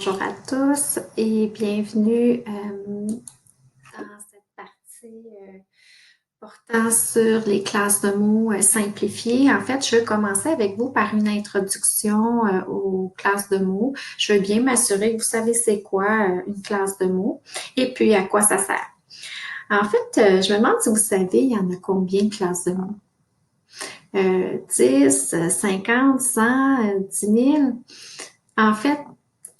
Bonjour à tous et bienvenue dans cette partie portant sur les classes de mots simplifiées. En fait, je vais commencer avec vous par une introduction aux classes de mots. Je veux bien m'assurer que vous savez c'est quoi une classe de mots et puis à quoi ça sert. En fait, je me demande si vous savez, il y en a combien de classes de mots? 10, 50, 100, 10 000? En fait,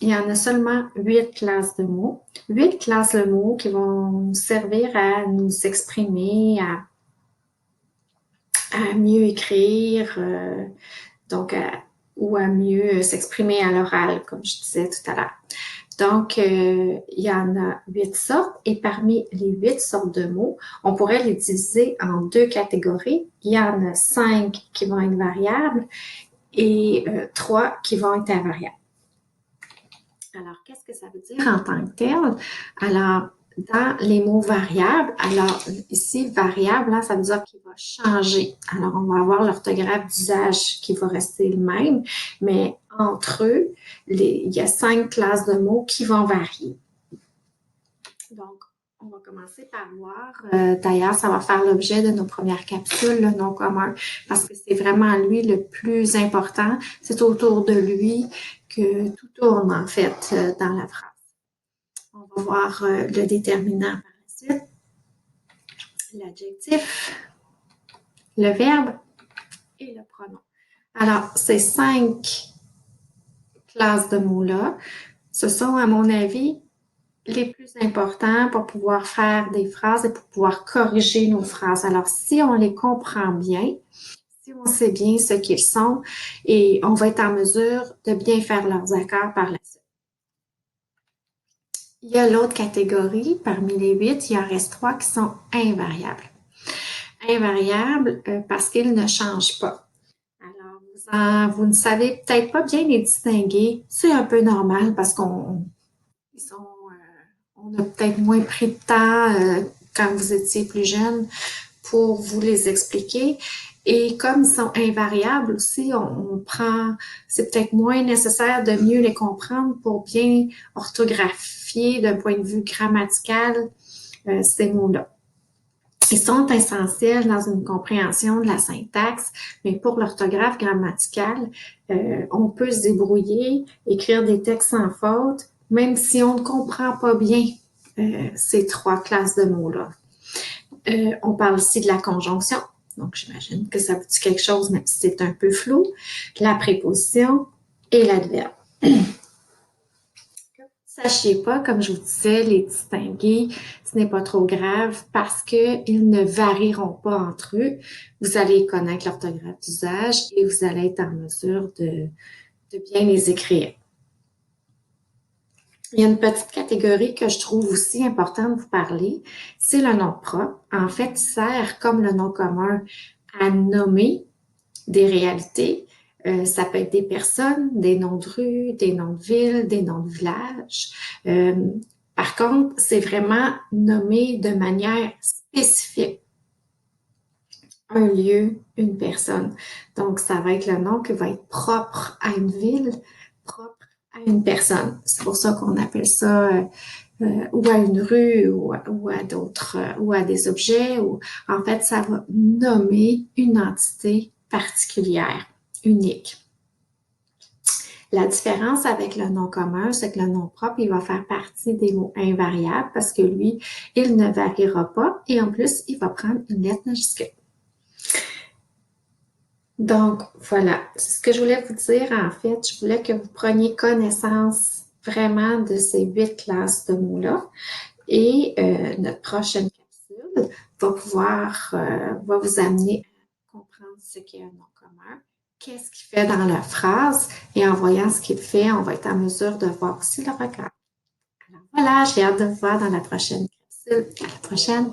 il y en a seulement 8 classes de mots. 8 classes de mots qui vont nous servir à nous exprimer, à mieux écrire, ou à mieux s'exprimer à l'oral, comme je disais tout à l'heure. Donc, il y en a 8 sortes et parmi les 8 sortes de mots, on pourrait les diviser en 2 catégories. Il y en a 5 qui vont être variables et 3 qui vont être invariables. Alors, qu'est-ce que ça veut dire en tant que tel? Alors, dans les mots variables, alors ici, variable, ça veut dire qu'il va changer. Alors, on va avoir l'orthographe d'usage qui va rester le même, mais entre eux, il y a 5 classes de mots qui vont varier. Donc, on va commencer par voir, d'ailleurs, ça va faire l'objet de nos premières capsules, le nom commun, parce que c'est vraiment lui le plus important. C'est autour de lui que tout tourne, en fait, dans la phrase. On va voir le déterminant par la suite, l'adjectif, le verbe et le pronom. Alors, ces 5 classes de mots-là, ce sont, à mon avis, les plus importants pour pouvoir faire des phrases et pour pouvoir corriger nos phrases. Alors, si on les comprend bien, si on sait bien ce qu'ils sont, et on va être en mesure de bien faire leurs accords par la suite. Il y a l'autre catégorie, parmi les 8, il en reste 3 qui sont invariables. Invariables parce qu'ils ne changent pas. Alors, vous ne savez peut-être pas bien les distinguer. C'est un peu normal parce on a peut-être moins pris de temps quand vous étiez plus jeune pour vous les expliquer. Et comme ils sont invariables aussi, c'est peut-être moins nécessaire de mieux les comprendre pour bien orthographier d'un point de vue grammatical ces mots-là. Ils sont essentiels dans une compréhension de la syntaxe, mais pour l'orthographe grammaticale, on peut se débrouiller, écrire des textes sans faute, même si on ne comprend pas bien ces 3 classes de mots-là. On parle aussi de la conjonction, donc j'imagine que ça vous dit quelque chose, même si c'est un peu flou, la préposition et l'adverbe. Sachez pas, comme je vous disais, les distinguer, ce n'est pas trop grave parce qu'ils ne varieront pas entre eux. Vous allez connaître l'orthographe d'usage et vous allez être en mesure de bien les écrire. Il y a une petite catégorie que je trouve aussi importante de vous parler, c'est le nom propre. En fait, il sert comme le nom commun à nommer des réalités. Ça peut être des personnes, des noms de rues, des noms de villes, des noms de villages. Par contre, c'est vraiment nommé de manière spécifique un lieu, une personne. Donc, ça va être le nom qui va être propre à une ville, propre à une personne. C'est pour ça qu'on appelle ça ou à une rue ou à d'autres, ou à des objets. En fait, ça va nommer une entité particulière, unique. La différence avec le nom commun, c'est que le nom propre, il va faire partie des mots invariables parce que lui, il ne variera pas et en plus, il va prendre une lettre majuscule. Donc, voilà, c'est ce que je voulais vous dire. En fait, je voulais que vous preniez connaissance vraiment de ces 8 classes de mots-là. Et notre prochaine capsule va vous amener à comprendre ce qu'est un nom commun, qu'est-ce qu'il fait dans la phrase, et en voyant ce qu'il fait, on va être en mesure de voir aussi le regard. Alors voilà, j'ai hâte de vous voir dans la prochaine capsule. À la prochaine!